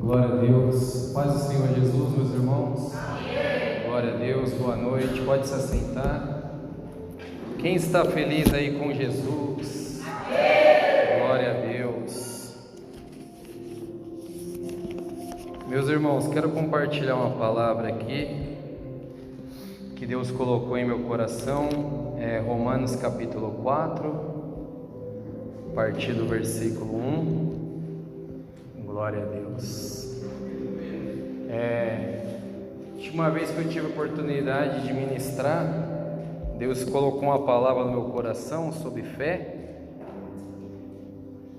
Glória a Deus. Paz do Senhor Jesus, meus irmãos. Amém. Glória a Deus, boa noite. Pode se assentar. Quem está feliz aí com Jesus? Amém. Glória a Deus. Meus irmãos, quero compartilhar uma palavra aqui que Deus colocou em meu coração. Romanos capítulo 4, a partir do versículo 1. Glória a Deus. Última vez que eu tive a oportunidade de ministrar, Deus colocou uma palavra no meu coração sobre fé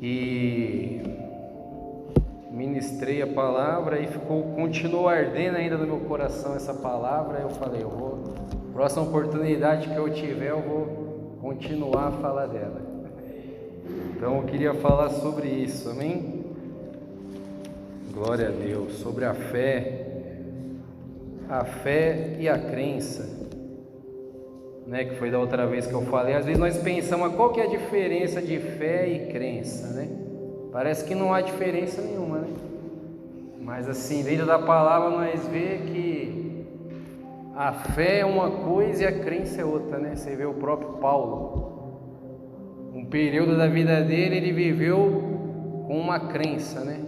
e ministrei a palavra e continuou ardendo ainda no meu coração essa palavra. Eu falei, próxima oportunidade que eu tiver, eu vou continuar a falar dela. Então eu queria falar sobre isso, amém? Glória a Deus, sobre a fé e a crença, né, que foi da outra vez que eu falei. Às vezes nós pensamos, qual que é a diferença de fé e crença, né? Parece que não há diferença nenhuma, né? Mas assim, dentro da palavra nós vê que a fé é uma coisa e a crença é outra, né? Você vê o próprio Paulo, um período da vida dele, ele viveu com uma crença, né?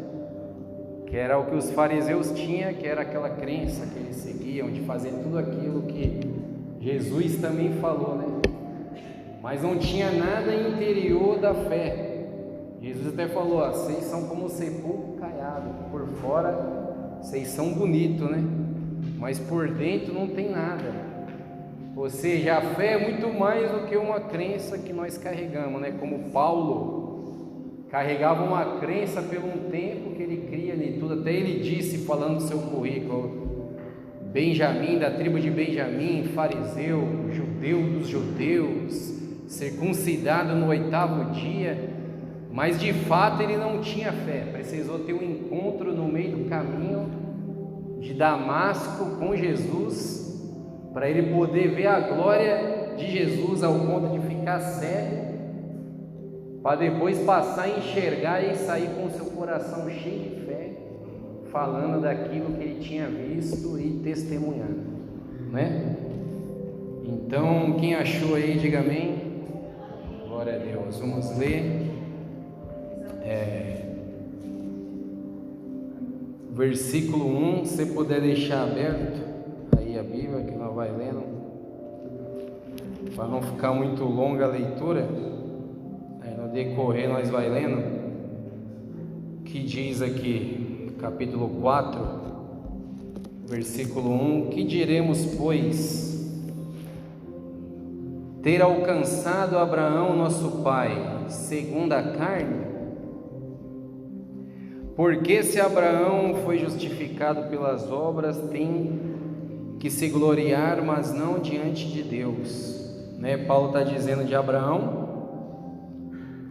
Que era o que os fariseus tinham, que era aquela crença que eles seguiam, de fazer tudo aquilo que Jesus também falou, né? Mas não tinha nada interior da fé. Jesus até falou, vocês são como o sepulcro caiado, por fora vocês são bonitos, né? Mas por dentro não tem nada. Ou seja, a fé é muito mais do que uma crença que nós carregamos, né? Como Paulo carregava uma crença por um tempo que ele cria em tudo. Até ele disse, falando do seu currículo, Benjamim, da tribo de Benjamim, fariseu, judeu dos judeus, circuncidado no 8º dia. Mas de fato ele não tinha fé. Precisou ter um encontro no meio do caminho de Damasco com Jesus, para ele poder ver a glória de Jesus ao ponto de ficar cego, para depois passar a enxergar e sair com o seu coração cheio de fé, falando daquilo que ele tinha visto e testemunhando, né? Então, quem achou aí, diga amém. Glória a Deus. Vamos ler versículo 1, se puder deixar aberto aí a Bíblia, que nós vai lendo, para não ficar muito longa a leitura. No decorrer nós vai lendo, que diz aqui, capítulo 4, versículo 1, que diremos, pois, ter alcançado Abraão nosso pai, segundo a carne? Porque se Abraão foi justificado pelas obras, tem que se gloriar, mas não diante de Deus, né? Paulo está dizendo de Abraão,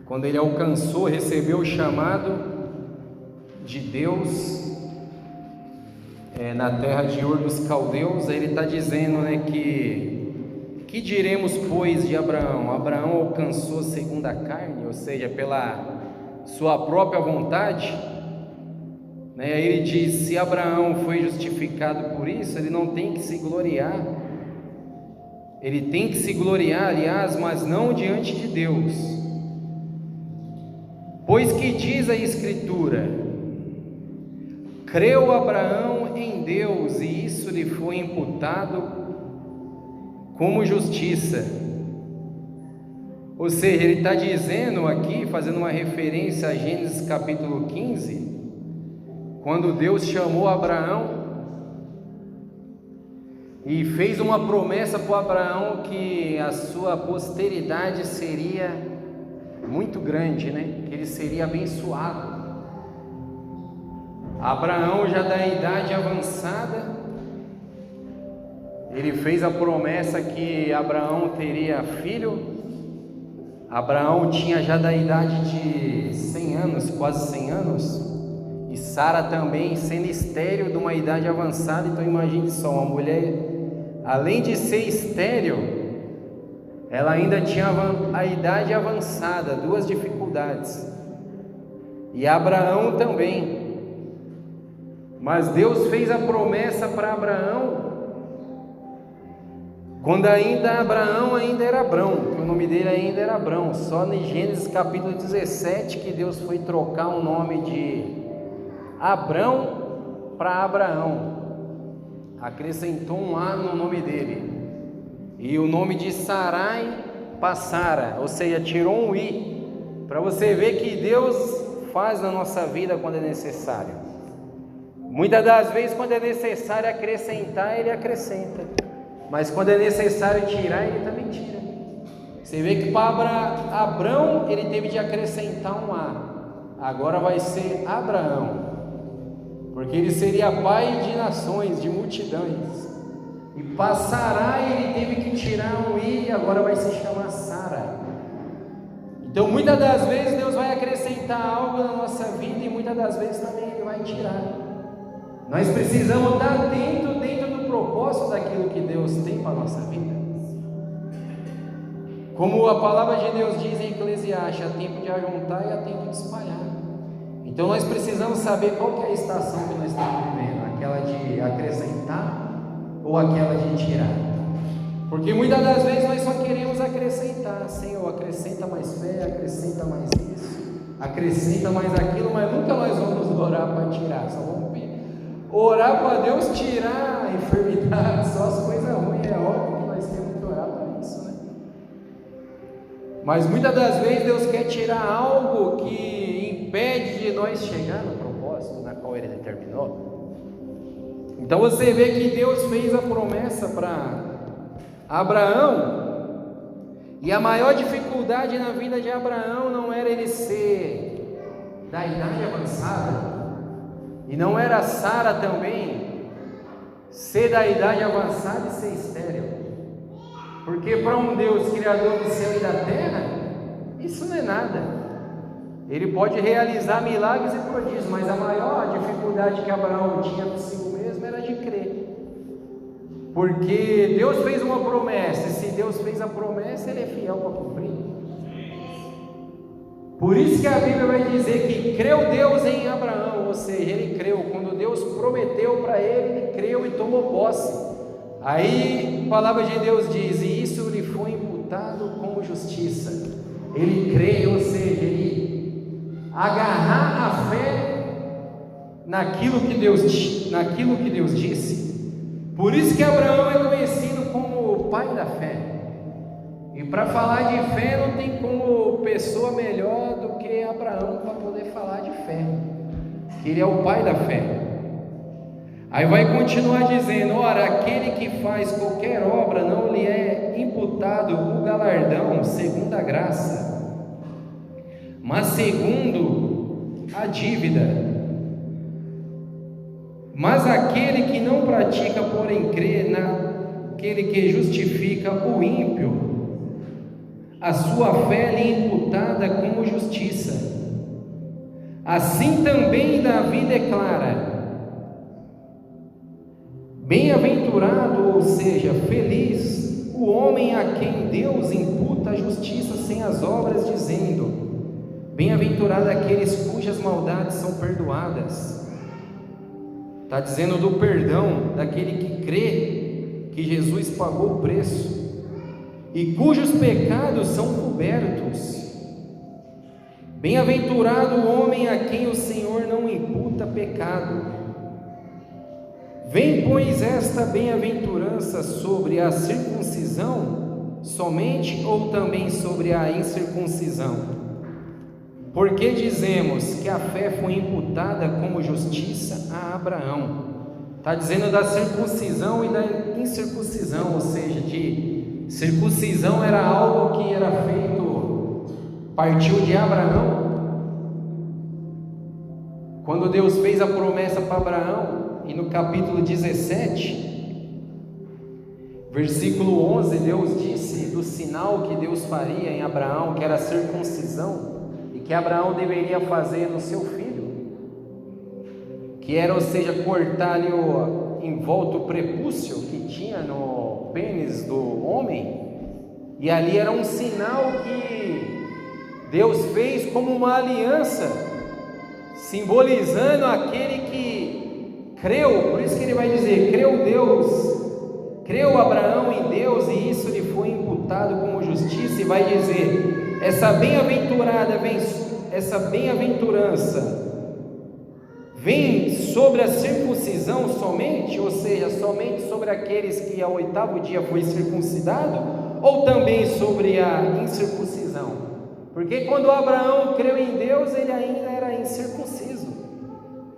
quando ele alcançou, recebeu o chamado de Deus na terra de Ur dos Caldeus. Aí ele está dizendo, né, que diremos, pois, de Abraão? Abraão alcançou segundo a carne, ou seja, pela sua própria vontade, né? Aí ele diz, se Abraão foi justificado por isso, ele não tem que se gloriar. Ele tem que se gloriar, aliás, mas não diante de Deus. Pois que diz a Escritura, creu Abraão em Deus e isso lhe foi imputado como justiça. Ou seja, ele está dizendo aqui, fazendo uma referência a Gênesis capítulo 15, quando Deus chamou Abraão e fez uma promessa para Abraão que a sua posteridade seria muito grande, né? Que ele seria abençoado. Abraão, já da idade avançada, ele fez a promessa que Abraão teria filho. Abraão tinha já da idade de 100 anos, quase 100 anos, e Sara também sendo estéril de uma idade avançada. Então imagine só, uma mulher, além de ser estéril, ela ainda tinha a idade avançada, duas dificuldades. E Abraão também. Mas Deus fez a promessa para Abraão quando Abraão ainda era Abrão, que o nome dele ainda era Abrão. Só em Gênesis capítulo 17 que Deus foi trocar o nome de Abrão para Abraão, acrescentou um A no nome dele, e o nome de Sarai para Sara, ou seja, tirou um I, para você ver que Deus faz na nossa vida quando é necessário. Muitas das vezes, quando é necessário acrescentar, Ele acrescenta, mas quando é necessário tirar, Ele também tira. Você vê que para Abrão Ele teve de acrescentar um A, agora vai ser Abraão, porque ele seria pai de nações, de multidões. E para Sarai ele teve que tirar um I, e agora vai se chamar Sara. Então muitas das vezes Deus vai acrescentar algo na nossa vida, e muitas das vezes também Ele vai tirar. Nós precisamos estar dentro do propósito daquilo que Deus tem para a nossa vida. Como a palavra de Deus diz em Eclesiastes, há tempo de ajuntar e há tempo de espalhar. Então nós precisamos saber qual que é a estação que nós estamos vivendo, aquela de acrescentar ou aquela de tirar. Porque muitas das vezes nós só queremos acrescentar. Senhor, acrescenta mais fé, acrescenta mais isso, acrescenta mais aquilo, mas nunca nós vamos orar para tirar. Só vamos orar para Deus tirar a enfermidade, só as coisas ruins. É óbvio que nós temos que orar para isso, né? Mas muitas das vezes Deus quer tirar algo que impede de nós chegar no propósito na qual Ele determinou. Então você vê que Deus fez a promessa para Abraão, e a maior dificuldade na vida de Abraão não era ele ser da idade avançada, e não era Sara também ser da idade avançada e ser estéril, porque para um Deus criador do céu e da terra, isso não é nada. Ele pode realizar milagres e prodígios, mas a maior dificuldade que Abraão tinha consigo mesmo era de crer. Porque Deus fez uma promessa, e se Deus fez a promessa, Ele é fiel para cumprir. Por isso que a Bíblia vai dizer que creu Deus em Abraão, ou seja, ele creu. Quando Deus prometeu para ele creu e tomou posse. Aí a palavra de Deus diz, e isso lhe foi imputado como justiça. Ele crê, ou seja, ele agarrar a fé naquilo que Deus disse. Por isso que Abraão é conhecido como o pai da fé. E para falar de fé não tem como pessoa melhor do que Abraão para poder falar de fé, que ele é o pai da fé. Aí vai continuar dizendo, ora, aquele que faz qualquer obra não lhe é imputado o galardão segundo a graça, mas segundo a dívida. Mas aquele que não pratica, porém crê naquele que justifica o ímpio, a sua fé lhe é imputada como justiça. Assim também Davi declara: bem-aventurado, ou seja, feliz, o homem a quem Deus imputa a justiça sem as obras, dizendo: bem-aventurado aqueles cujas maldades são perdoadas. Está dizendo do perdão daquele que crê que Jesus pagou o preço e cujos pecados são cobertos. Bem-aventurado o homem a quem o Senhor não imputa pecado. Vem, pois, esta bem-aventurança sobre a circuncisão somente, ou também sobre a incircuncisão? Porque dizemos que a fé foi imputada como justiça a Abraão. Está dizendo da circuncisão e da incircuncisão, ou seja, de circuncisão era algo que era feito, partiu de Abraão. Quando Deus fez a promessa para Abraão, e no capítulo 17, versículo 11, Deus disse do sinal que Deus faria em Abraão, que era a circuncisão, e que Abraão deveria fazer no seu filho, que era, ou seja, cortar ali em volta o prepúcio que tinha no pênis do homem, e ali era um sinal que Deus fez como uma aliança, simbolizando aquele que creu, por isso que ele vai dizer, creu Abraão em Deus e isso lhe foi imputado como justiça, e vai dizer, essa bem-aventurança vem sobre a circuncisão somente, ou seja, somente sobre aqueles que ao 8º dia foi circuncidado, ou também sobre a incircuncisão? Porque quando Abraão creu em Deus, ele ainda era incircunciso.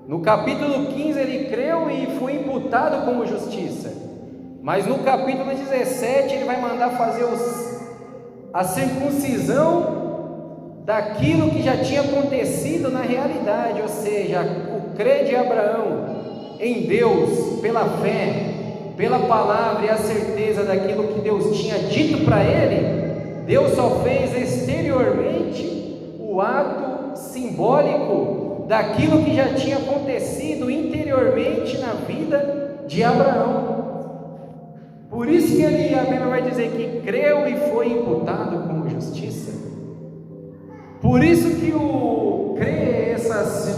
No capítulo 15 ele creu e foi imputado como justiça, mas no capítulo 17 ele vai mandar fazer a circuncisão daquilo que já tinha acontecido na realidade, ou seja, o crer de Abraão em Deus, pela fé, pela palavra e a certeza daquilo que Deus tinha dito para ele. Deus só fez exteriormente o ato simbólico daquilo que já tinha acontecido interiormente na vida de Abraão. Por isso que a Bíblia vai dizer que creu e foi imputado como justiça. Por isso que o crer,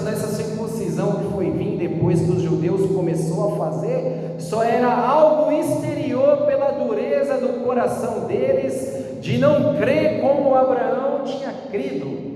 nessa circuncisão que foi vir depois que os judeus começou a fazer, só era algo exterior pela dureza do coração deles, de não crer como Abraão tinha crido,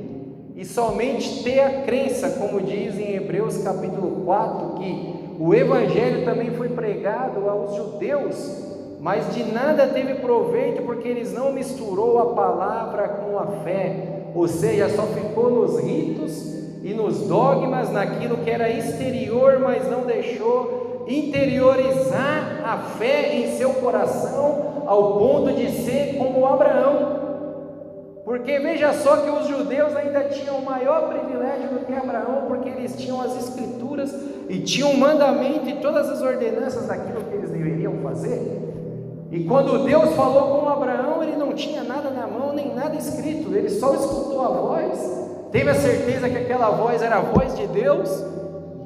e somente ter a crença, como diz em Hebreus capítulo 4, que o evangelho também foi pregado aos judeus, mas de nada teve proveito, porque eles não misturou a palavra com a fé, ou seja, só ficou nos ritos e nos dogmas, naquilo que era exterior, mas não deixou interiorizar a fé em seu coração, ao ponto de ser como Abraão. Porque veja só que os judeus ainda tinham maior privilégio do que Abraão, porque eles tinham as escrituras e tinham o mandamento e todas as ordenanças daquilo que eles deveriam fazer. E quando Deus falou com Abraão, ele não tinha nada na mão, nem nada escrito, ele só escutou a voz, teve a certeza que aquela voz era a voz de Deus,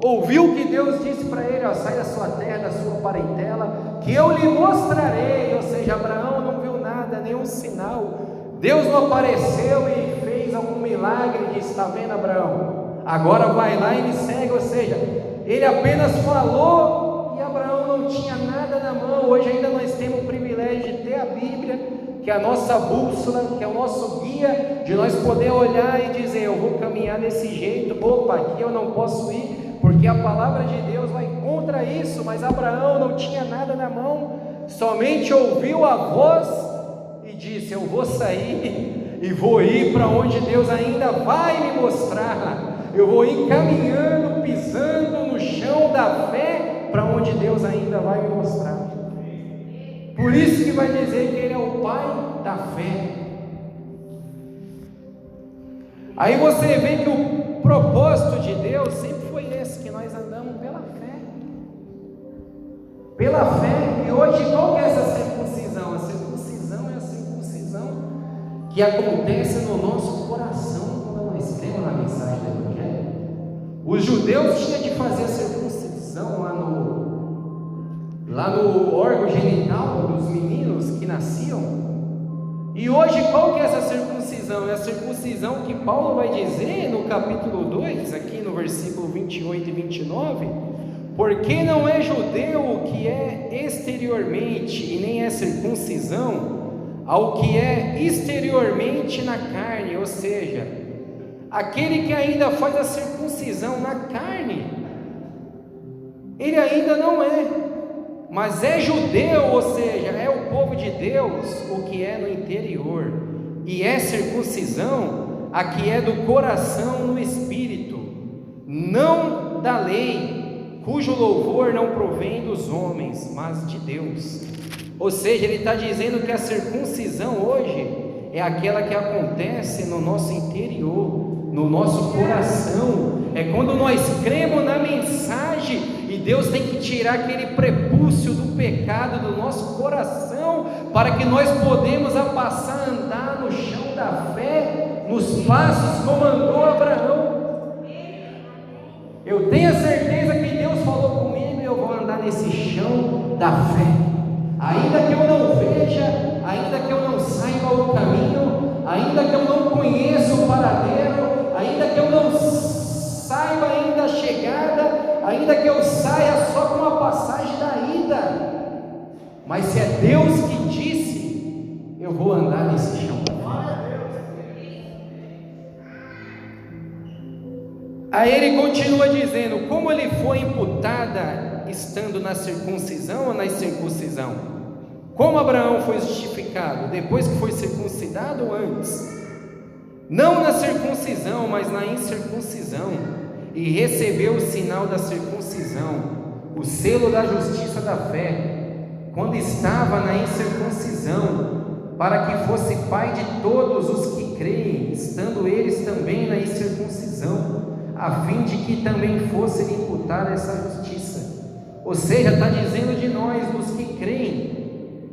ouviu que Deus disse para ele, sai da sua terra, da sua parentela, que eu lhe mostrarei. Ou seja, Abraão não viu nada, nenhum sinal, Deus não apareceu e fez algum milagre e disse, está vendo, Abraão, agora vai lá e me segue. Ou seja, ele apenas falou e Abraão não tinha nada na mão. Hoje ainda nós temos o privilégio de ter a Bíblia, que é a nossa bússola, que é o nosso guia, de nós poder olhar e dizer, eu vou caminhar desse jeito, opa, aqui eu não posso ir, porque a palavra de Deus vai contra isso. Mas Abraão não tinha nada na mão, somente ouviu a voz e disse, eu vou sair e vou ir para onde Deus ainda vai me mostrar, eu vou ir caminhando, pisando no chão da fé, para onde Deus ainda vai me mostrar. Por isso que vai dizer que ele é o pai da fé. Aí você vê que o propósito de Deus sempre foi esse, que nós andamos pela fé. Pela fé. E hoje qual que é essa circuncisão? A circuncisão é a circuncisão que acontece no nosso coração quando nós cremos na mensagem do Evangelho. Os judeus tinham de fazer a circuncisão lá no órgão genital dos meninos que nasciam. E hoje qual que é essa circuncisão? É a circuncisão que Paulo vai dizer no capítulo 2, aqui no versículo 28 e 29, porque não é judeu o que é exteriormente, e nem é circuncisão ao que é exteriormente na carne, ou seja, aquele que ainda faz a circuncisão na carne, ele ainda não é, mas é judeu, ou seja, é o povo de Deus, o que é no interior, e é circuncisão a que é do coração no espírito, não da lei, cujo louvor não provém dos homens, mas de Deus. Ou seja, ele está dizendo que a circuncisão hoje é aquela que acontece no nosso interior, no nosso coração. É quando nós cremos na mensagem e Deus tem que tirar aquele prepúcio do pecado do nosso coração, para que nós podemos passar a andar no chão da fé, nos passos como andou Abraão. Eu tenho a certeza que Deus falou comigo e eu vou andar nesse chão da fé, ainda que eu não veja, ainda que eu não saiba o caminho, ainda que eu não conheça o paradeiro, ainda que eu não saiba ainda a chegada, ainda que eu saia só com a passagem da ida, mas se é Deus que disse, eu vou andar nesse chão. Aí ele continua dizendo: como ele foi imputada estando na circuncisão ou na incircuncisão? Como Abraão foi justificado? Depois que foi circuncidado ou antes? Não na circuncisão, mas na incircuncisão, e recebeu o sinal da circuncisão, o selo da justiça da fé, quando estava na incircuncisão, para que fosse pai de todos os que creem, estando eles também na incircuncisão, a fim de que também fosse imputada essa justiça. Ou seja, está dizendo de nós, dos que creem,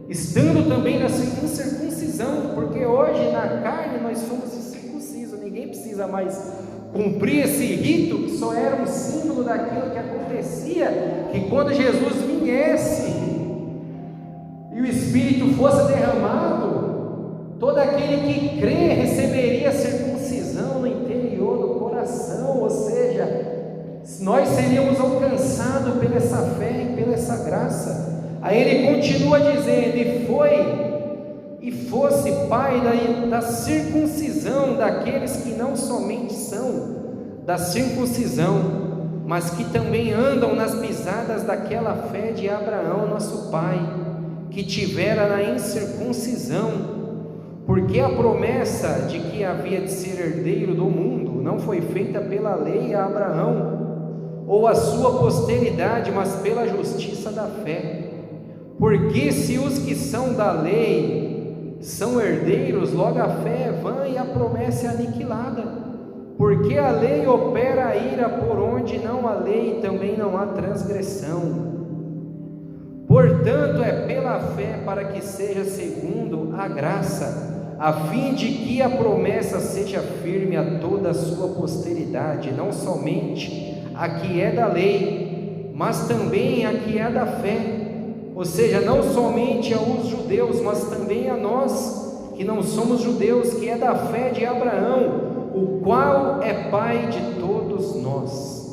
estando também na incircuncisão, porque hoje na carne nós somos incircuncisos, ninguém precisa mais cumprir esse rito, que só era um símbolo daquilo que acontecia, que quando Jesus viesse e o Espírito fosse derramado, todo aquele que crê receberia circuncisão no interior do coração, ou seja, nós seríamos alcançados pela essa fé e pela essa graça. Aí ele continua dizendo: e fosse pai da circuncisão daqueles que não somente são da circuncisão, mas que também andam nas pisadas daquela fé de Abraão, nosso pai, que tivera na incircuncisão, porque a promessa de que havia de ser herdeiro do mundo não foi feita pela lei a Abraão ou a sua posteridade, mas pela justiça da fé. Porque se os que são da lei são herdeiros, logo a fé é vã e a promessa é aniquilada. Porque a lei opera a ira, por onde não há lei também não há transgressão. Portanto, é pela fé, para que seja segundo a graça, a fim de que a promessa seja firme a toda a sua posteridade, não somente a que é da lei, mas também a que é da fé. Ou seja, não somente aos judeus, mas também a nós, que não somos judeus, que é da fé de Abraão, o qual é pai de todos nós.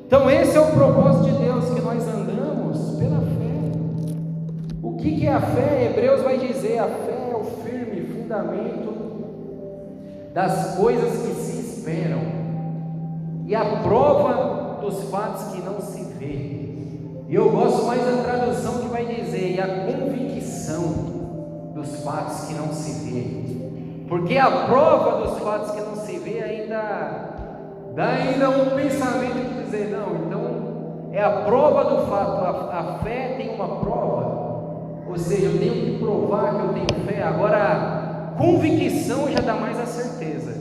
Então esse é o propósito de Deus, que nós andamos pela fé. O que é a fé? Hebreus vai dizer: a fé é o firme fundamento das coisas que se esperam e a prova dos fatos que não se vê. E eu gosto mais da tradução que vai dizer: e a convicção dos fatos que não se vê. Porque a prova dos fatos que não se vê dá ainda um pensamento de dizer: não, então é a prova do fato. A fé tem uma prova, ou seja, eu tenho que provar que eu tenho fé. Agora a convicção já dá mais a certeza.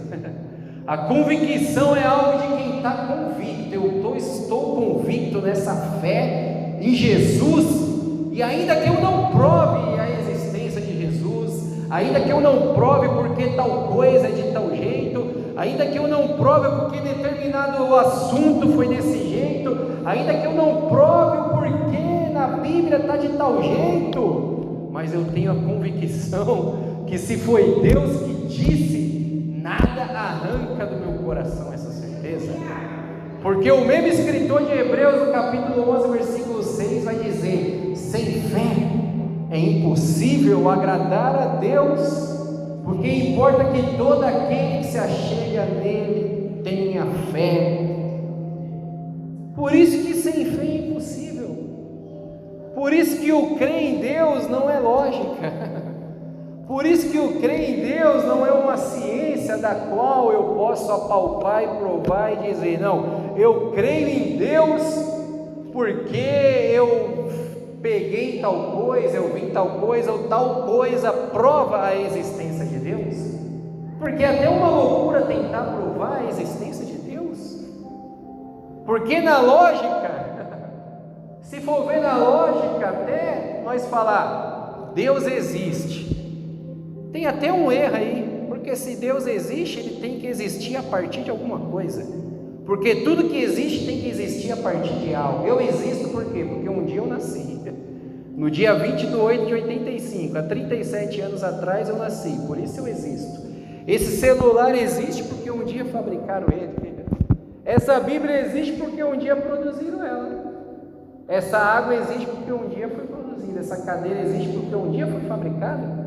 A convicção é algo de quem está convicto. Eu estou convicto nessa fé em Jesus, e ainda que eu não prove a existência de Jesus, ainda que eu não prove porque tal coisa é de tal jeito, ainda que eu não prove porque determinado assunto foi desse jeito, ainda que eu não prove o porquê na Bíblia está de tal jeito, mas eu tenho a convicção que se foi Deus que disse, nada arranca do meu coração essa certeza. Porque o mesmo escritor de Hebreus, no capítulo 11, versículo 6, vai dizer: sem fé é impossível agradar a Deus, porque importa que todo aquele que se achega nele tenha fé. Por isso que sem fé é impossível. Por isso que o crer em Deus não é lógica. Por isso que o crer em Deus não é uma ciência da qual eu posso apalpar e provar e dizer: não, eu creio em Deus porque eu peguei tal coisa, eu vi tal coisa, ou tal coisa prova a existência de Deus. Porque é até uma loucura tentar provar a existência de Deus. Porque na lógica, se for ver na lógica, até nós falar Deus existe, tem até um erro aí, porque se Deus existe, Ele tem que existir a partir de alguma coisa, porque tudo que existe tem que existir a partir de algo. Eu existo por quê? Porque um dia eu nasci, no dia 20 de 8 de 85, há 37 anos atrás eu nasci, por isso eu existo. Esse celular existe porque um dia fabricaram ele. Essa Bíblia existe porque um dia produziram ela. Essa água existe porque um dia foi produzida. Essa cadeira existe porque um dia foi fabricada.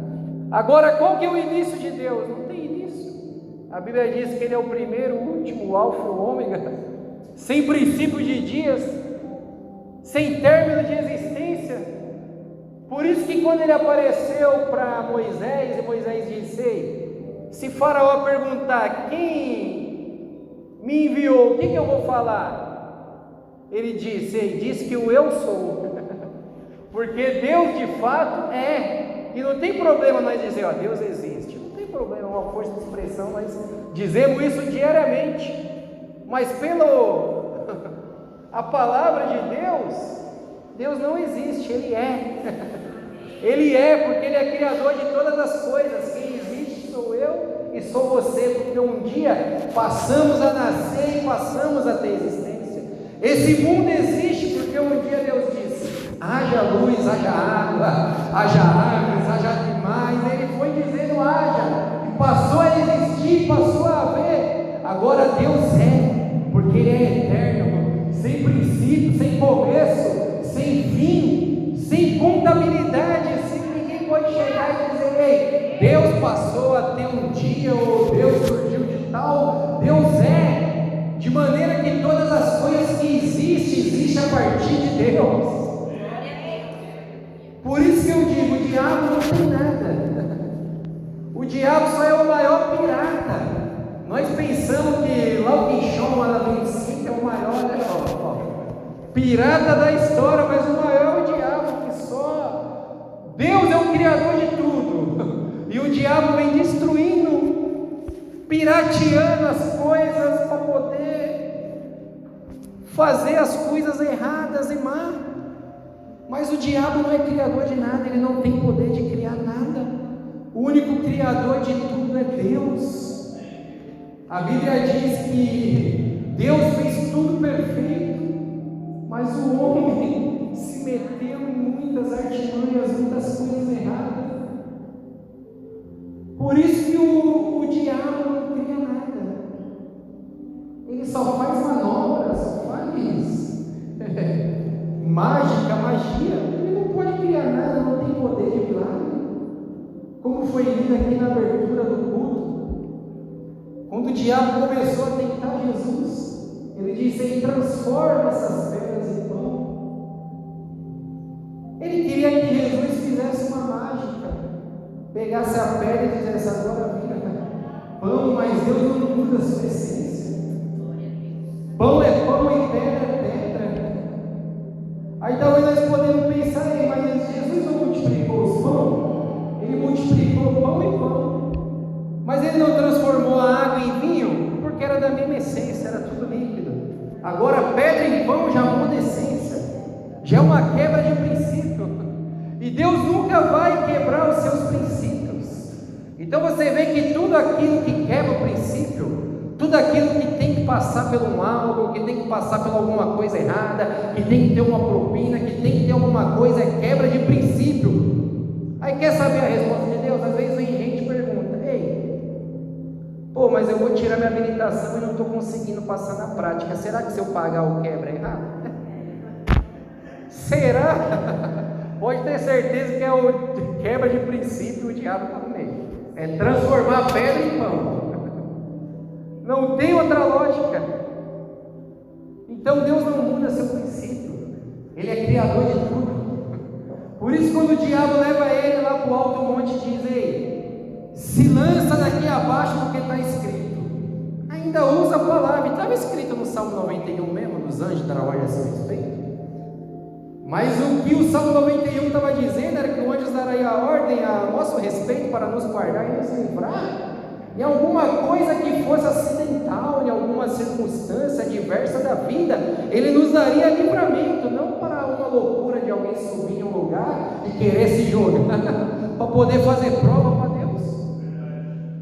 Agora, qual que é o início de Deus? Não tem início. A Bíblia diz que Ele é o primeiro, o último, o alfa e o ômega, sem princípio de dias, sem término de existência. Por isso que quando Ele apareceu para Moisés, e Moisés disse: se Faraó perguntar quem me enviou, o que eu vou falar? Ele disse que o eu sou, porque Deus de fato é, e não tem problema nós dizer, ó, Deus existe, não tem problema, é uma força de expressão, nós dizemos isso diariamente, mas a palavra de Deus não existe, Ele é, Ele é, porque Ele é criador de todas as coisas, quem existe sou eu e sou você, porque um dia passamos a nascer e passamos a ter existência. Esse mundo existe porque um dia Deus disse: haja luz, haja água, haja árvores, haja animais. Ele foi dizendo: haja, e passou a existir, passou a haver. Agora Deus é, porque Ele é eterno, sem princípio, sem começo, sem fim, sem contabilidade, assim que ninguém pode chegar e dizer: ei, Deus passou a ter um dia, ou Deus surgiu de tal. Deus é. De maneira que todas as coisas que existem a partir de Deus. Por isso que eu digo, o diabo não tem nada. O diabo só é o maior pirata. Nós pensamos que lá o Quinchão, lá na 25, é o maior, né? Pirata da história, mas o maior é o diabo, que só Deus é o criador de tudo. E o diabo vem destruindo, pirateando as coisas para poder fazer as coisas erradas e má. Mas o diabo não é criador de nada, ele não tem poder de criar nada. O único criador de tudo é Deus. A Bíblia diz que Deus fez tudo perfeito, mas o homem se meteu em muitas artimanhas, muitas coisas erradas. Por isso que o diabo não cria nada. Ele só faz manobras, só faz mágica, magia. Ele não pode criar nada, não tem poder de milagre. Como foi lido aqui na abertura do culto, quando o diabo começou a tentar Jesus, ele disse: ele transforma essas pedras em pão. Ele queria que Jesus fizesse uma mágica, pegasse a pedra e dissesse: agora vira pão, mas Deus não muda a sua essência. Pão é pão e pedra é pedra. Aí talvez nós podemos pensar: mas Jesus não multiplicou os pão? Ele multiplicou pão e pão, mas Ele não transformou a água em vinho, porque era da mesma essência, era tudo líquido. Agora pedra em pão já muda a essência, já é uma quebra de princípio, e Deus nunca vai quebrar os seus princípios. Então você vê que tudo aquilo que quebra o princípio, tudo aquilo que tem que passar pelo algo, que tem que passar por alguma coisa errada, que tem que ter uma propina, que tem que ter alguma coisa, é quebra de princípio. Aí quer saber a resposta de Deus? Às vezes vem gente e pergunta: ei, mas eu vou tirar minha habilitação e não estou conseguindo passar na prática, será que se eu pagar o quebra é errado? Será? Pode ter certeza que é o quebra de princípio, o diabo está no meio. É transformar pedra em pão. Não tem outra lógica. Então Deus não muda seu princípio. Ele é criador de tudo. Por isso, quando o diabo leva ele lá para o alto monte e diz: ei, se lança daqui abaixo porque está escrito. Ainda usa a palavra. Estava escrito no Salmo 91 mesmo, dos anjos da ordem a seu respeito. Mas o que o Salmo 91 estava dizendo era que o anjo daria a ordem a nosso respeito para nos guardar e nos livrar em alguma coisa que fosse acidental, em alguma circunstância adversa da vida. Ele nos daria livramento, não para uma loucura de alguém subir em um lugar e querer se jogar para poder fazer prova para Deus.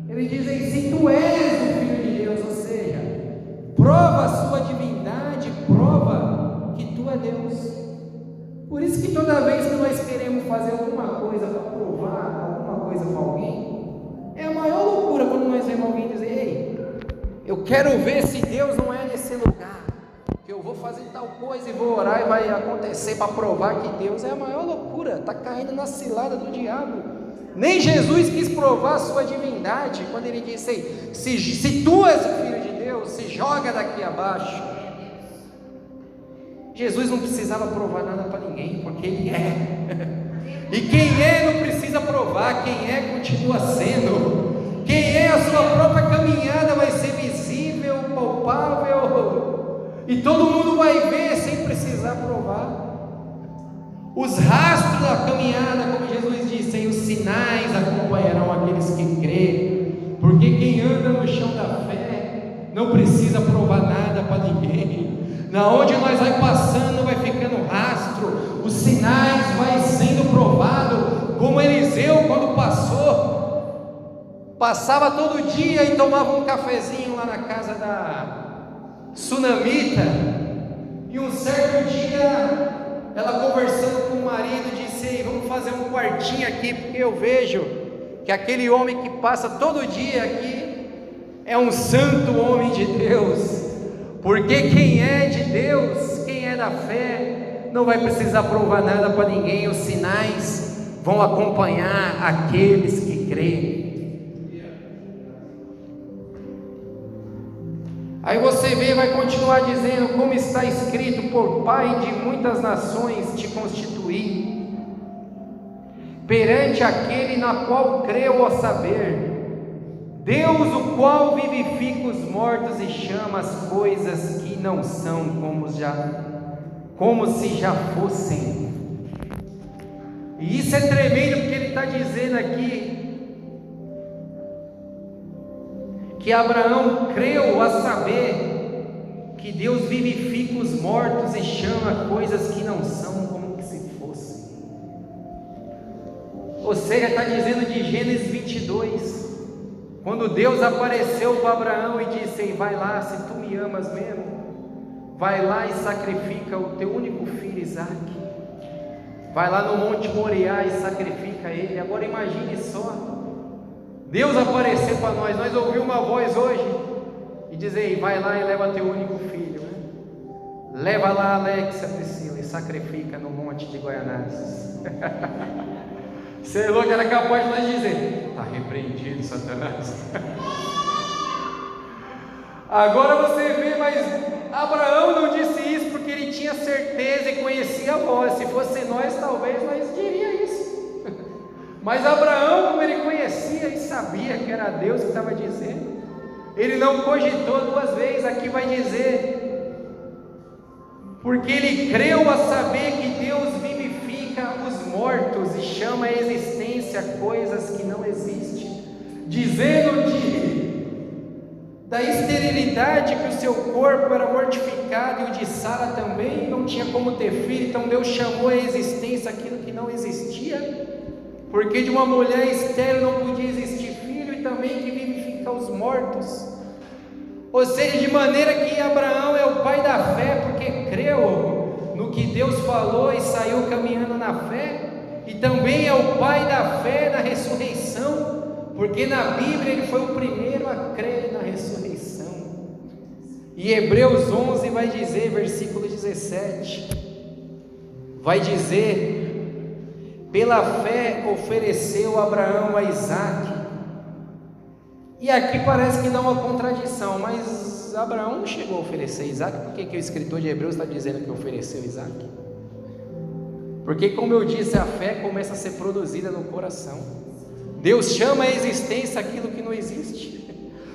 Ele diz: se tu és o Filho de Deus, ou seja, prova a sua divindade, prova que tu é Deus. Por isso que toda vez que nós queremos fazer alguma coisa para provar alguma coisa para alguém, é a maior loucura quando nós vemos alguém dizer: ei, eu quero ver se Deus não é nesse lugar. eu vou fazer tal coisa e vou orar e vai acontecer para provar que Deus é a maior loucura, está caindo na cilada do diabo. Nem Jesus quis provar a sua divindade, quando ele disse: se tu és o Filho de Deus, se joga daqui abaixo. Jesus não precisava provar nada para ninguém, porque Ele é. E quem é não precisa provar, quem é continua sendo. Quem é, a sua própria caminhada vai ser visível, palpável, e todo mundo vai ver sem precisar provar. Os rastros da caminhada, como Jesus disse, e os sinais acompanharão aqueles que creem, porque quem anda no chão da fé não precisa provar nada para ninguém. Na onde nós vai passando, vai ficando rastro, os sinais vai sendo provado, como Eliseu quando passava todo dia e tomava um cafezinho lá na casa da sunamita, e um certo dia ela conversando com o marido disse: ei, vamos fazer um quartinho aqui, porque eu vejo que aquele homem que passa todo dia aqui é um santo homem de Deus. Porque quem é de Deus, quem é da fé, não vai precisar provar nada para ninguém, os sinais vão acompanhar aqueles que creem. Aí você vê, vai continuar dizendo, como está escrito: por Pai de muitas nações te constituí, perante aquele na qual creu, a saber, Deus, o qual vivifica os mortos e chama as coisas que não são como se já fossem. E isso é tremendo, porque ele está dizendo aqui que Abraão creu, a saber que Deus vivifica os mortos e chama coisas que não são como que se fossem. Ou seja, está dizendo de Gênesis 22, quando Deus apareceu para Abraão e disse: vai lá, se tu me amas mesmo, vai lá e sacrifica o teu único filho Isaque, vai lá no Monte Moriá e sacrifica ele. Agora imagine só, Deus aparecer para nós ouvimos uma voz hoje e dizer: vai lá e leva teu único filho, né? Leva lá a Alexia, Priscila, e sacrifica no Monte de Guaianazes. Você é louco, era capaz de nós dizer: está repreendido, Satanás. Agora você vê, mas Abraão não disse isso porque ele tinha certeza e conhecia a voz. Se fosse nós, talvez nós diria isso. Mas Abraão, como ele conhecia e sabia que era Deus que estava dizendo, ele não cogitou duas vezes. Aqui vai dizer, porque ele creu a saber que Deus vivifica os mortos e chama a existência coisas que não existem, dizendo da esterilidade que o seu corpo era mortificado, e o de Sara também não tinha como ter filho. Então Deus chamou a existência aquilo que não existia, porque de uma mulher estéril não podia existir filho, e também que vivifica os mortos. Ou seja, de maneira que Abraão é o pai da fé, porque creu no que Deus falou e saiu caminhando na fé, e também é o pai da fé na ressurreição, porque na Bíblia ele foi o primeiro a crer na ressurreição. E Hebreus 11 vai dizer, versículo 17, vai dizer: pela fé ofereceu Abraão a Isaque. E aqui parece que dá uma contradição, mas Abraão não chegou a oferecer Isaque. Por que o escritor de Hebreus está dizendo que ofereceu Isaque? Porque, como eu disse, a fé começa a ser produzida no coração. Deus chama a existência aquilo que não existe.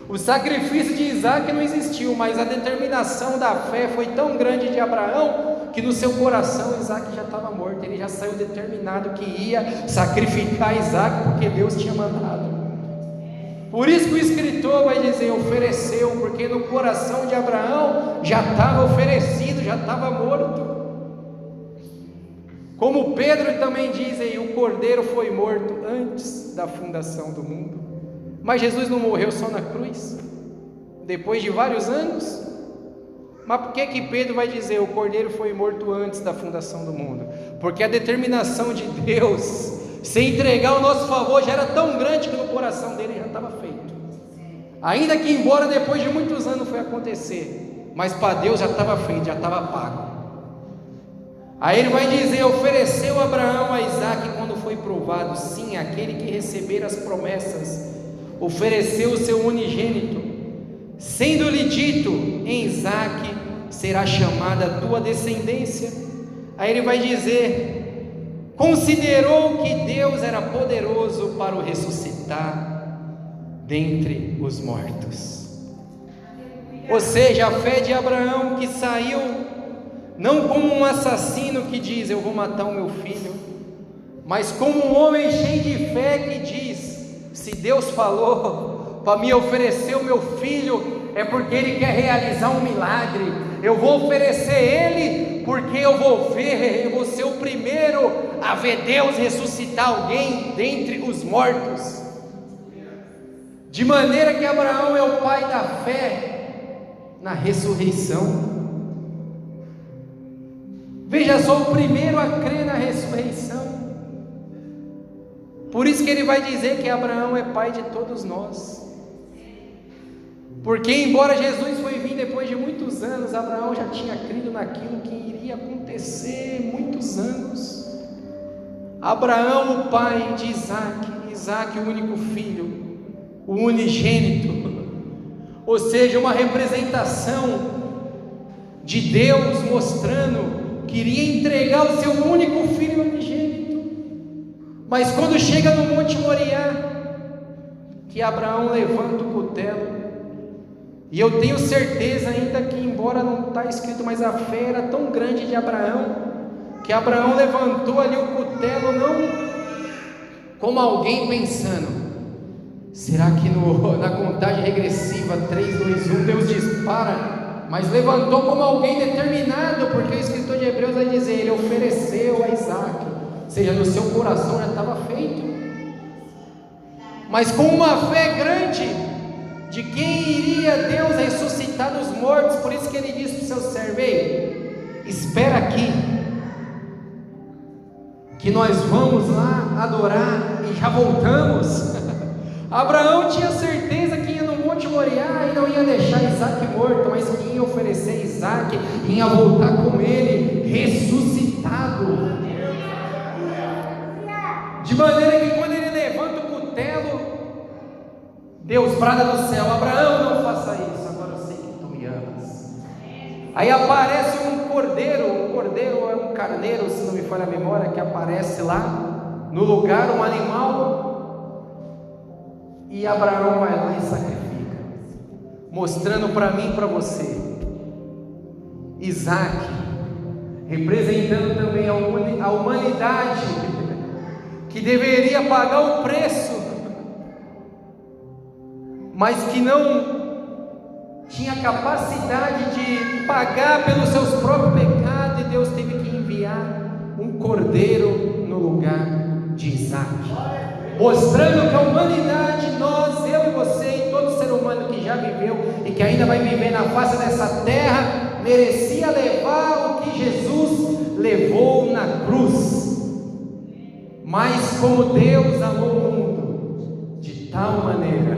O sacrifício de Isaque não existiu, mas a determinação da fé foi tão grande de Abraão, que no seu coração Isaque já estava morto. Ele já saiu determinado que ia sacrificar Isaque, porque Deus tinha mandado. Por isso que o escritor vai dizer ofereceu, porque no coração de Abraão já estava oferecido, já estava morto. Como Pedro também diz aí, o cordeiro foi morto antes da fundação do mundo. Mas Jesus não morreu só na cruz, depois de vários anos. Mas por que Pedro vai dizer o cordeiro foi morto antes da fundação do mundo? Porque a determinação de Deus se entregar ao nosso favor já era tão grande que no coração dele já estava feito. Ainda que embora depois de muitos anos foi acontecer, mas para Deus já estava feito, já estava pago. Aí ele vai dizer: ofereceu Abraão a Isaque quando foi provado. Sim, aquele que receber as promessas ofereceu o seu unigênito, sendo-lhe dito: em Isaque será chamada a tua descendência. Aí ele vai dizer: considerou que Deus era poderoso para o ressuscitar dentre os mortos. Ou seja, a fé de Abraão, que saiu não como um assassino que diz: eu vou matar o meu filho, mas como um homem cheio de fé que diz: se Deus falou para me oferecer o meu filho, é porque Ele quer realizar um milagre. Eu vou oferecer Ele, porque eu vou ser o primeiro a ver Deus ressuscitar alguém dentre os mortos. De maneira que Abraão é o pai da fé na ressurreição. Veja só, o primeiro a crer na ressurreição. Por isso que ele vai dizer que Abraão é pai de todos nós. Porque embora Jesus foi vir depois de muitos anos, Abraão já tinha crido naquilo que iria acontecer muitos anos. Abraão, o pai de Isaque, o único filho, o unigênito, ou seja, uma representação de Deus mostrando que iria entregar o seu único filho unigênito. Mas quando chega no Monte Moriá, que Abraão levanta o cutelo, e eu tenho certeza ainda que, embora não está escrito, mas a fé era tão grande de Abraão, que Abraão levantou ali o cutelo, não como alguém pensando: será que na contagem regressiva 3, 2, 1 Deus dispara? Mas levantou como alguém determinado, porque o escritor de Hebreus vai dizer: ele ofereceu a Isaque, ou seja, no seu coração já estava feito, mas com uma fé grande de quem iria Deus ressuscitar dos mortos. Por isso que ele disse para o seu servo: ei, espera aqui, que nós vamos lá adorar e já voltamos. Abraão tinha certeza que ia no Monte Moriá e não ia deixar Isaque morto, mas que ia oferecer Isaque e ia voltar com ele ressuscitado. De maneira que quando ele levanta o cutelo, Deus brada do céu: Abraão, não faça isso, agora eu sei que tu me amas. Aí aparece um cordeiro é um carneiro, se não me falha a memória, que aparece lá no lugar, um animal, e Abraão vai lá e sacrifica, mostrando para mim e para você Isaque, representando também a humanidade, que deveria pagar o preço, mas que não tinha capacidade de pagar pelos seus próprios pecados, e Deus teve que enviar um cordeiro no lugar de Isaque, mostrando que a humanidade, nós, eu e você e todo ser humano que já viveu e que ainda vai viver na face dessa terra, merecia levar o que Jesus levou na cruz. Mas como Deus amou o mundo de tal maneira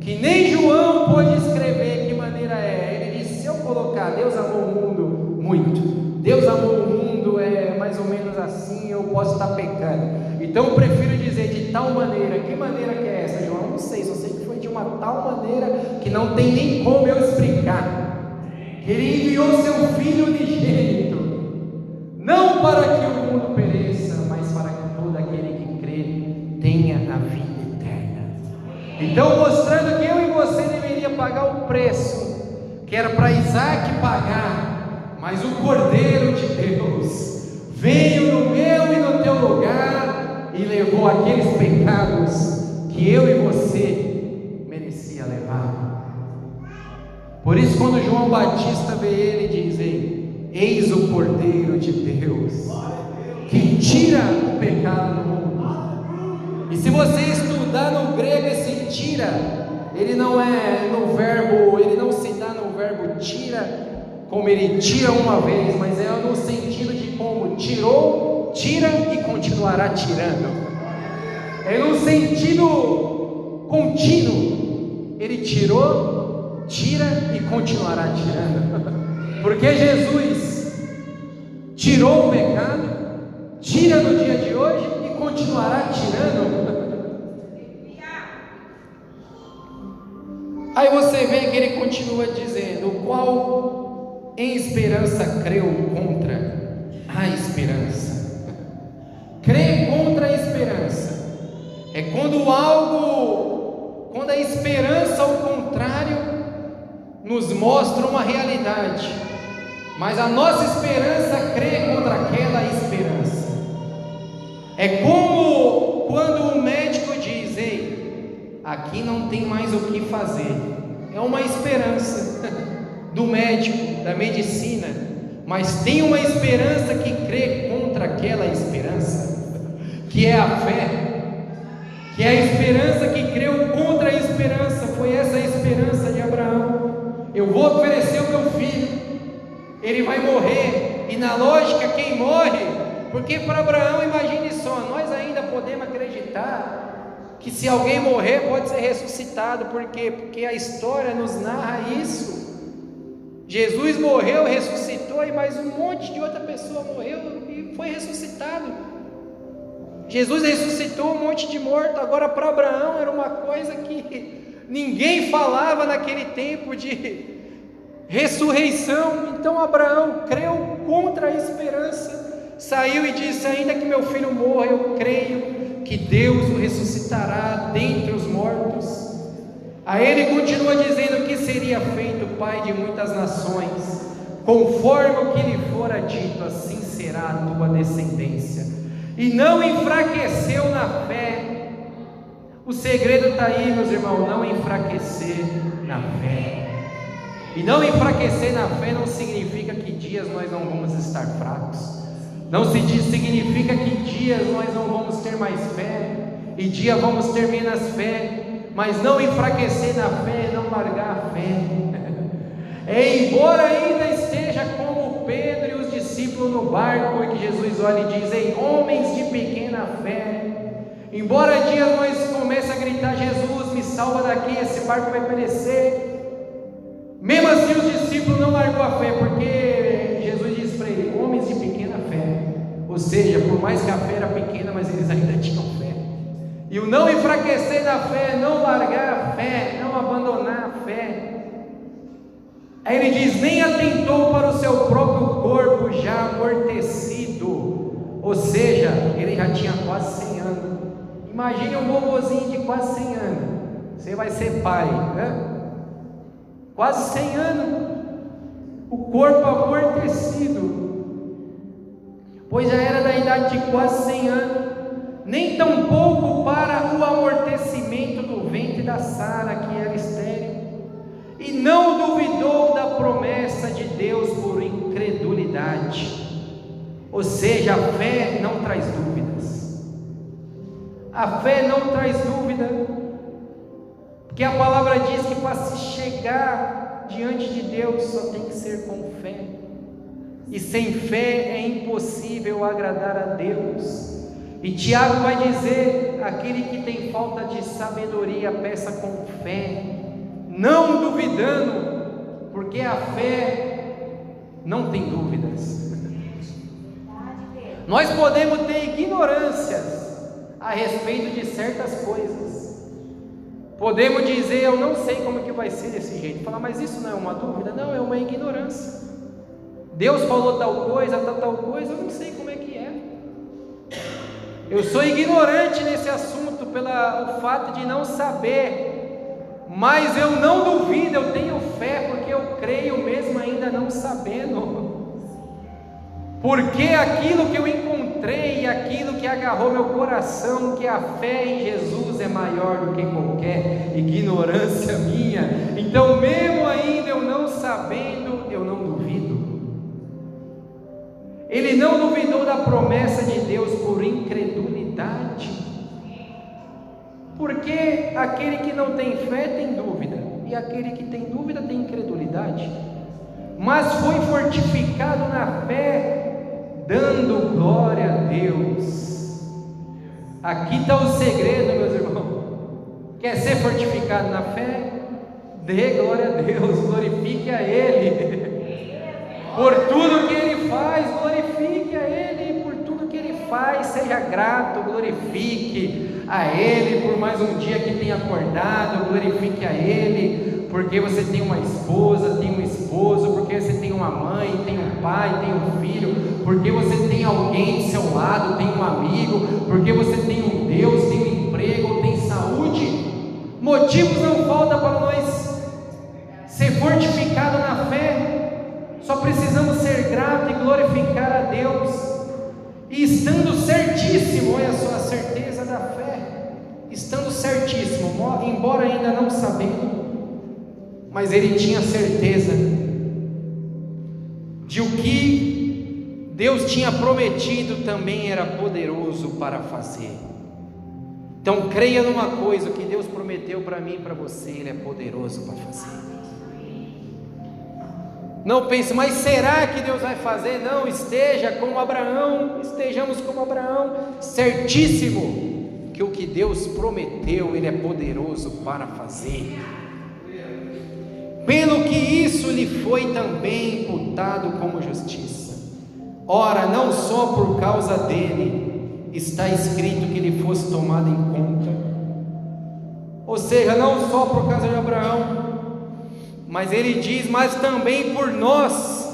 que nem João pôde escrever que maneira é. Ele disse: se eu colocar Deus amou o mundo muito, Deus amou o mundo é mais ou menos assim, eu posso estar pecando. Então eu prefiro dizer de tal maneira. Que maneira que é essa, João? Não sei, só sei que foi de uma tal maneira que não tem nem como eu explicar. Ele enviou seu Filho unigênito, não para que o mundo pereça, mas para que todo aquele que crê tenha a vida eterna. Então, mostrando que eu e você deveria pagar o preço que era para Isaque pagar, mas o Cordeiro de Deus veio no meu e no teu lugar e levou aqueles pecados que eu e você merecia levar. Por isso, quando João Batista vê ele, diz: eis o Cordeiro de Deus que tira o pecado do mundo. E se você estudar no grego, esse tira, ele não é no verbo, ele não se dá no verbo tira, como ele tira uma vez, mas é no sentido de como tirou, tira e continuará tirando. É no sentido contínuo. Ele tirou tira e continuará tirando. Porque Jesus tirou o pecado, tira no dia de hoje e continuará tirando. Aí você vê que ele continua dizendo: o qual em esperança creu contra a esperança. Crer contra a esperança é quando a esperança ao contrário nos mostra uma realidade, mas a nossa esperança crê contra aquela esperança. É como quando o médico diz: ei, aqui não tem mais o que fazer. É uma esperança do médico, da medicina, mas tem uma esperança que crê contra aquela esperança, que é a fé, que é a esperança que creu contra a esperança. Foi essa a esperança de Abraão: eu vou oferecer o meu filho, ele vai morrer, e na lógica quem morre, porque para Abraão, imagine só, nós ainda podemos acreditar que se alguém morrer pode ser ressuscitado. Por quê? Porque a história nos narra isso. Jesus morreu, ressuscitou, e mais um monte de outra pessoa morreu e foi ressuscitado. Jesus ressuscitou um monte de morto. Agora para Abraão era uma coisa que ninguém falava naquele tempo de ressurreição. Então Abraão creu contra a esperança, saiu e disse: ainda que meu filho morra, eu creio que Deus o ressuscitará dentre os mortos. Aí ele continua dizendo que seria feito pai de muitas nações, conforme o que lhe fora dito, assim será a tua descendência. E não enfraqueceu na fé. O segredo está aí, meus irmãos: não enfraquecer na fé. E não enfraquecer na fé não significa que dias nós não vamos estar fracos. Não significa que dias nós não vamos ter mais fé, e dia vamos ter menos fé. Mas não enfraquecer na fé, não largar a fé. Embora ainda esteja como Pedro e os discípulos no barco, e que Jesus olha e diz: ei, homens de pequena fé. Embora dias nós comece a gritar: Jesus, me salva daqui, esse barco vai perecer. Mesmo assim os discípulos não largou a fé, porque Jesus diz para ele: homens de pequena fé. Ou seja, por mais que a fé era pequena, mas eles ainda tinham fé. E o não enfraquecer da fé, não largar a fé, não abandonar a fé. Aí ele diz: nem atentou para o seu próprio corpo já amortecido. Ou seja, ele já tinha quase 100 anos. Imagine um vovozinho de quase 100 anos. Você vai ser pai, né? Quase 100 anos. O corpo amortecido, pois já era da idade de quase 100 anos. Nem tampouco para o amortecimento do ventre da Sara, que era estéril. E não duvidou da promessa de Deus por incredulidade. Ou seja, a fé não traz dúvidas. A fé não traz dúvida, porque a palavra diz que para se chegar diante de Deus só tem que ser com fé. E sem fé é impossível agradar a Deus. E Tiago vai dizer: aquele que tem falta de sabedoria, peça com fé, não duvidando, porque a fé não tem dúvidas. Nós podemos ter ignorâncias a respeito de certas coisas. Podemos dizer: eu não sei como que vai ser desse jeito. Falar: mas isso não é uma dúvida? Não, é uma ignorância. Deus falou tal coisa, eu não sei como é que é. Eu sou ignorante nesse assunto pelo fato de não saber, mas eu não duvido, eu tenho fé, porque eu creio mesmo ainda não sabendo, porque aquilo que eu encontrei, aquilo que agarrou meu coração, que a fé em Jesus é maior do que qualquer ignorância minha. Então mesmo ainda eu não sabendo, eu não duvido. Ele não duvidou da promessa de Deus por incredulidade, porque aquele que não tem fé tem dúvida, e aquele que tem dúvida tem incredulidade. Mas foi fortificado na fé, dando glória a Deus. Aqui está o segredo, meus irmãos. Quer ser fortificado na fé? Dê glória a Deus, glorifique a Ele. Por tudo que Ele faz, glorifique a Ele. Por tudo que Ele faz, seja grato, glorifique a Ele. Por mais um dia que tenha acordado, glorifique a Ele. Porque você tem uma esposa, tem um esposo, porque você tem uma mãe, tem um pai, tem um filho, porque você tem alguém do seu lado, tem um amigo, porque você tem um Deus, tem um emprego, tem saúde. Motivos não faltam para nós ser fortificados na fé. Só precisamos ser gratos e glorificar a Deus. E estando certíssimo, olha só a certeza da fé, estando certíssimo, embora ainda não sabendo, mas ele tinha certeza de o que Deus tinha prometido também era poderoso para fazer. Então creia numa coisa: o que Deus prometeu para mim e para você, Ele é poderoso para fazer. Não pense, mas será que Deus vai fazer? Não, esteja como Abraão, estejamos como Abraão, certíssimo que o que Deus prometeu, Ele é poderoso para fazer. Pelo que isso lhe foi também imputado como justiça. Ora, não só por causa dele está escrito que ele fosse tomado em conta, ou seja, não só por causa de Abraão, mas ele diz, mas também por nós,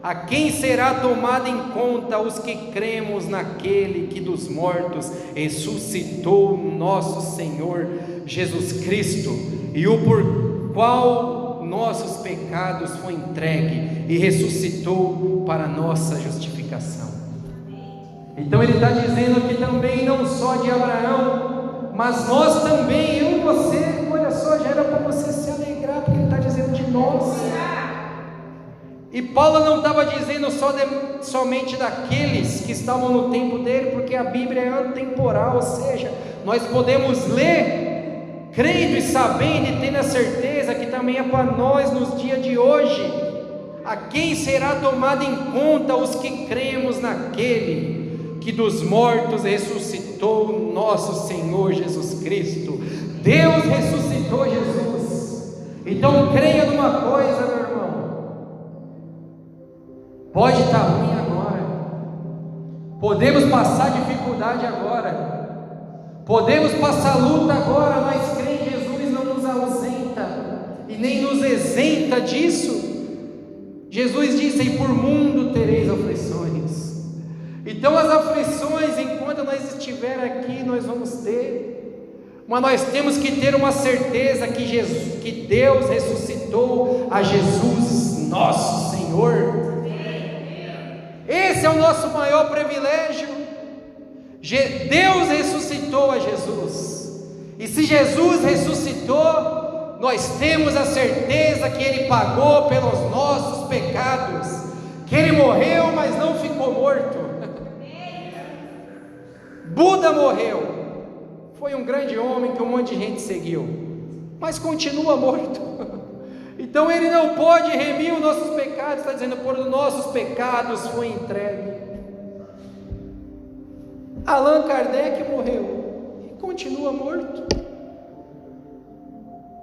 a quem será tomado em conta os que cremos naquele que dos mortos ressuscitou nosso Senhor Jesus Cristo, e o por qual nossos pecados foi entregue e ressuscitou para nossa justificação. Então ele está dizendo que também não só de Abraão, mas nós também, eu e você, olha só, já era para você se alegrar, porque ele está dizendo de nós. E Paulo não estava dizendo somente daqueles que estavam no tempo dele, porque a Bíblia é atemporal, ou seja, nós podemos ler crendo e sabendo e tendo a certeza que também é para nós nos dias de hoje. A quem será tomado em conta os que cremos naquele que dos mortos ressuscitou nosso Senhor Jesus Cristo. Deus ressuscitou Jesus. Então creia numa coisa, meu irmão, pode estar ruim agora, podemos passar dificuldade agora, podemos passar luta agora, mas crer em Jesus não nos ausenta e nem nos isenta disso. Jesus disse: e por mundo tereis aflições. Então as aflições, enquanto nós estiver aqui, nós vamos ter, mas nós temos que ter uma certeza que Deus ressuscitou a Jesus nosso Senhor. Esse é o nosso maior privilégio. Deus ressuscitou a Jesus, e se Jesus ressuscitou, nós temos a certeza que Ele pagou pelos nossos pecados, que Ele morreu, mas não ficou morto. Buda morreu, foi um grande homem que um monte de gente seguiu, mas continua morto. Então Ele não pode remir os nossos pecados, está dizendo, por os nossos pecados foi entregue. Allan Kardec morreu e continua morto.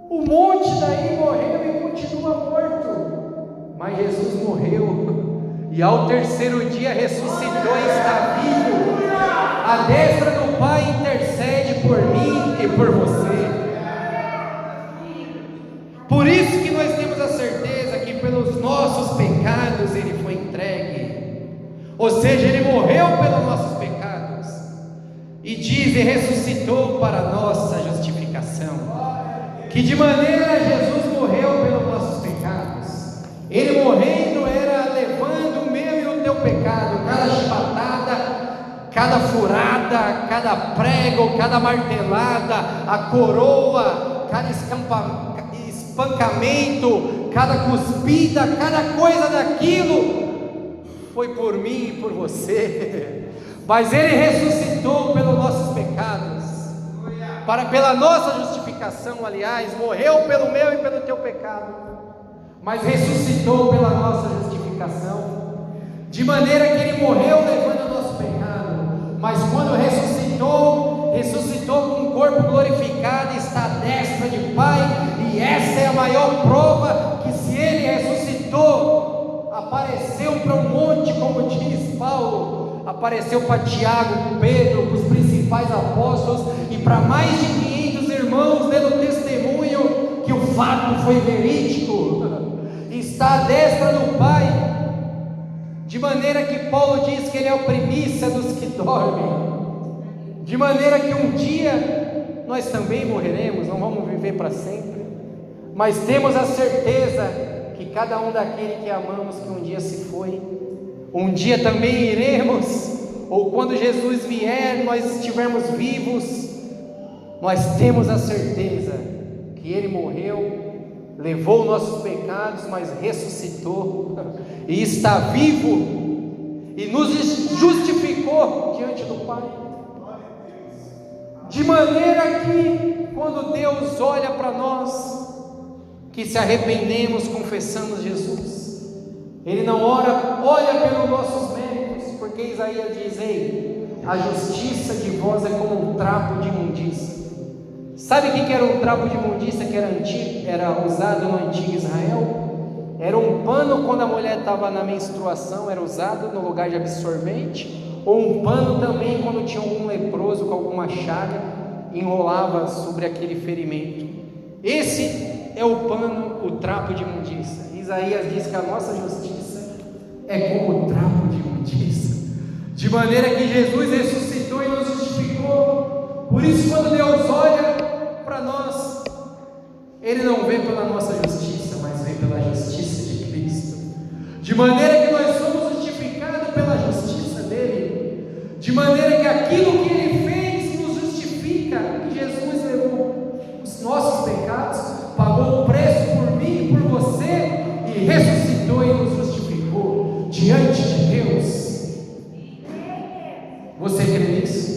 O monte daí morreu e continua morto. Mas Jesus morreu e ao terceiro dia ressuscitou e está vivo. A destra do Pai intercede por mim e por você. Por isso que nós temos a certeza que pelos nossos pecados Ele foi entregue. Ou seja, Ele morreu pelos nossos pecados. E diz, e ressuscitou para nossa justificação. Que de maneira Jesus morreu pelos nossos pecados. Ele morrendo era levando o meu e o teu pecado. Cada chibatada, cada furada, cada prego, cada martelada, a coroa, cada espancamento, cada cuspida, cada coisa daquilo foi por mim e por você. Mas Ele ressuscitou pelos nossos pecados, pela nossa justificação, aliás, morreu pelo meu e pelo teu pecado, mas ressuscitou pela nossa justificação, de maneira que Ele morreu levando o nosso pecado, mas quando ressuscitou com um corpo glorificado, está à destra de Pai, e essa é a maior prova que se Ele ressuscitou, apareceu para um monte, como diz Paulo, apareceu para Tiago, Pedro, para os principais apóstolos e para mais de 500 irmãos, dando testemunho que o fato foi verídico. Está à destra do Pai, de maneira que Paulo diz que Ele é a primícia dos que dormem, de maneira que um dia nós também morreremos, não vamos viver para sempre, mas temos a certeza que cada um daquele que amamos, que um dia se foi, um dia também iremos, ou quando Jesus vier, nós estivermos vivos, nós temos a certeza que Ele morreu, levou nossos pecados, mas ressuscitou, e está vivo, e nos justificou diante do Pai, de maneira que, quando Deus olha para nós, que se arrependemos, confessamos Jesus, Ele não olha pelos nossos méritos, porque Isaías diz: ei, a justiça de vós é como um trapo de imundícia. Sabe o que era um trapo de imundícia que era usado no antigo Israel? Era um pano quando a mulher estava na menstruação, era usado no lugar de absorvente, ou um pano também quando tinha algum leproso com alguma chaga, enrolava sobre aquele ferimento. Esse é o pano, o trapo de imundícia. Isaías diz que a nossa justiça é como o trapo de imundícia, de maneira que Jesus ressuscitou e nos justificou. Por isso, quando Deus olha para nós, Ele não vê pela nossa justiça, mas vê pela justiça de Cristo, de maneira que nós somos justificados pela justiça dEle, de maneira que aquilo que Ele fez nos justifica, que Jesus levou os nossos pecados, pagou o preço por mim e por você, e ressuscitou e nos justificou diante de Deus. Você crê nisso?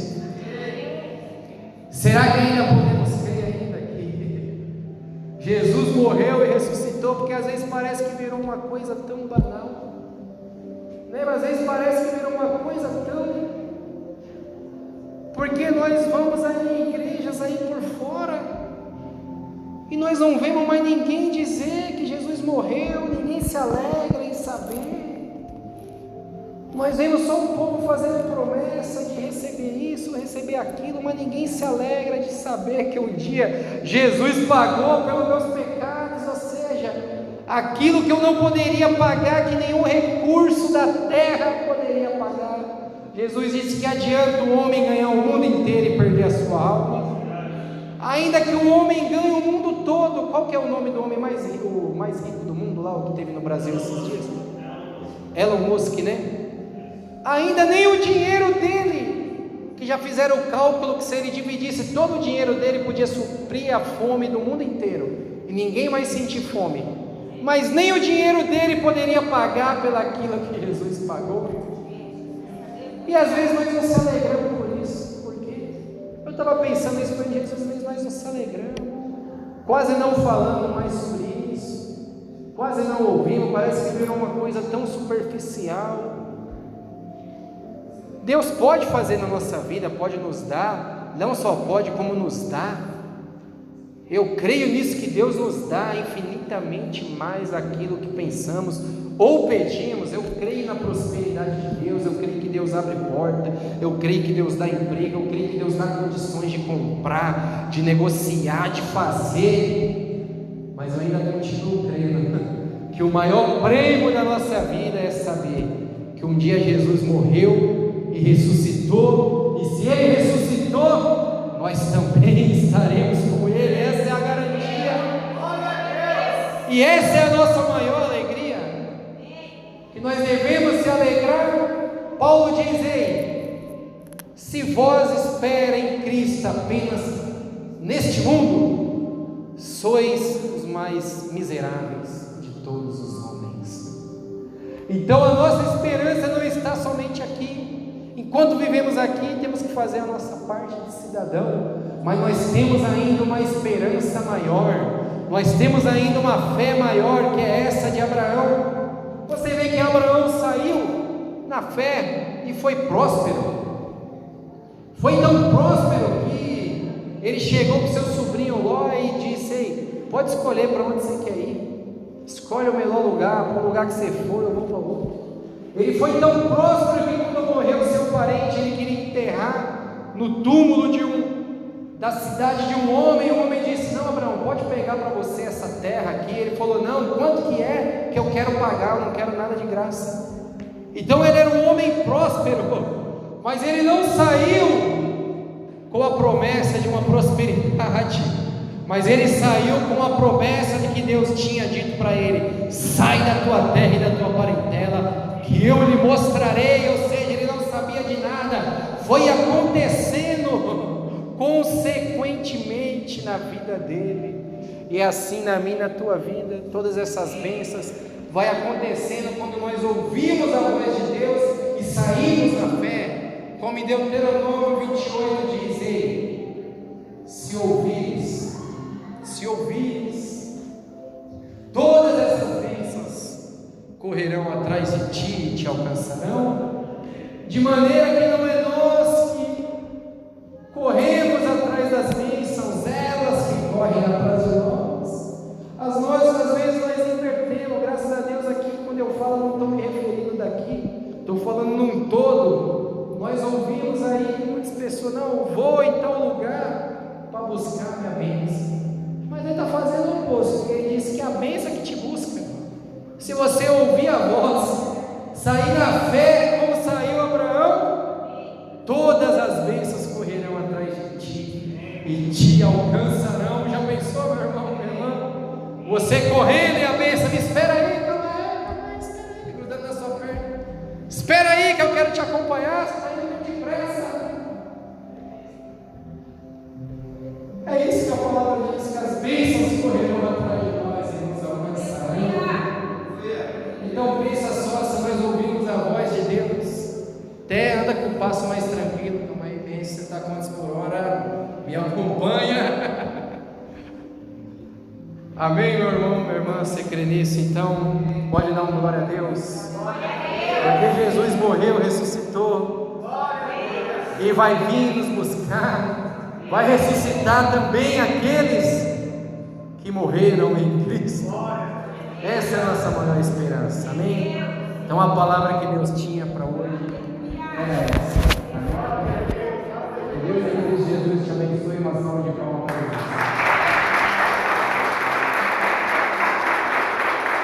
Será que ainda podemos crer ainda que Jesus morreu e ressuscitou? Porque às vezes parece que virou uma coisa tão banal, né? Às vezes parece que virou uma coisa tão... Porque nós vamos aí em igrejas aí por fora, e nós não vemos mais ninguém dizer que Jesus morreu, ninguém se alegra em saber. Nós vemos só um povo fazendo promessa de receber isso, receber aquilo, mas ninguém se alegra de saber que um dia Jesus pagou pelos meus pecados, ou seja, aquilo que eu não poderia pagar, que nenhum recurso da terra poderia pagar. Jesus disse que adianta o homem ganhar o mundo inteiro e perder a sua alma. Ainda que o homem ganhe o mundo todo. Qual que é o nome do homem mais rico do mundo lá, o que teve no Brasil esses dias? Elon Musk, né? Ainda nem o dinheiro dele, que já fizeram o cálculo que se ele dividisse todo o dinheiro dele, podia suprir a fome do mundo inteiro, e ninguém vai sentir fome, mas nem o dinheiro dele poderia pagar pelaquilo que Jesus pagou. E às vezes nós não se alegramos por isso, porque eu estava pensando isso para Jesus, às vezes nós não se alegramos, quase não falando mais sobre isso, quase não ouvimos, parece que virou uma coisa tão superficial. Deus pode fazer na nossa vida, pode nos dar, não só pode, como nos dá. Eu creio nisso, que Deus nos dá infinitamente mais aquilo que pensamos ou pedimos. Eu creio na prosperidade de Deus, eu creio que Deus abre porta, eu creio que Deus dá emprego, eu creio que Deus dá condições de comprar, de negociar, de fazer, mas eu ainda continuo crendo que o maior prêmio da nossa vida é saber que um dia Jesus morreu e ressuscitou, e se Ele ressuscitou, nós também estaremos com Ele. Essa é a garantia, e essa é a nossa maior alegria, que nós devemos se alegrar. Paulo diz: ei, se vós espera em Cristo apenas neste mundo, sois os mais miseráveis de todos os homens. Então a nossa esperança não está somente aqui. Enquanto vivemos aqui, temos que fazer a nossa parte de cidadão, mas nós temos ainda uma esperança maior, nós temos ainda uma fé maior, que é essa de Abraão. Você vê que Abraão saiu na fé e foi próspero, foi tão próspero que ele chegou para o seu sobrinho Ló e disse: ei, Pode escolher para onde você quer ir. Escolhe o melhor lugar, para o lugar que você for, eu vou para outro. Ele foi tão próspero que quando morreu seu parente, ele queria enterrar no túmulo da cidade de um homem. O homem disse: não, Abraão, pode pegar para você essa terra aqui. Ele falou: não, quanto que é que eu quero pagar? Eu não quero nada de graça. Então ele era um homem próspero, mas ele não saiu com a promessa de uma prosperidade, mas ele saiu com a promessa de que Deus tinha dito para ele: sai da tua terra e da tua parentela, que eu lhe mostrarei. Ou seja, ele não sabia de nada, foi acontecendo consequentemente na vida dele. E assim na minha e na tua vida, todas essas bênçãos vai acontecendo quando nós ouvimos a voz de Deus e saímos na fé, como em Deuteronômio 28 diz: ei, se ouvires, todas essas bênçãos correrão atrás de ti e te alcançarão, de maneira que não é nós que corremos atrás das bênçãos, elas que correm atrás de nós. Às vezes nós invertemos. Graças a Deus, aqui quando eu falo, não estou me referindo daqui, estou falando num todo. Nós ouvimos aí muitas pessoas: não, eu vou em tal lugar para buscar minha bênção. Mas ele está fazendo o oposto, porque ele disse que a bênção é que te busca. Se você ouvir a voz, sair na fé, como saiu Abraão, todas as bênçãos correrão atrás de ti e te alcançarão. Já pensou, meu irmão, minha irmã? Você correndo e a bênção: me espera aí, calma aí, espera aí, grudando na sua perna. Espera aí que eu quero te acompanhar, você está indo muito depressa. É isso que a palavra diz, que as bênçãos correrão atrás de nós e nos alcançarão. Então pensa só, se nós ouvirmos a voz de Deus, até anda com o passo mais tranquilo. Calma aí, bênção, você está quantos por hora? Me acompanha. Amém, meu irmão, minha irmã, você crê nisso? Então, pode dar uma glória a Deus. Porque Jesus morreu, ressuscitou, e vai vir nos buscar, vai ressuscitar também aqueles que morreram em Cristo. Essa é a nossa maior esperança, amém? Então a palavra que Deus tinha para hoje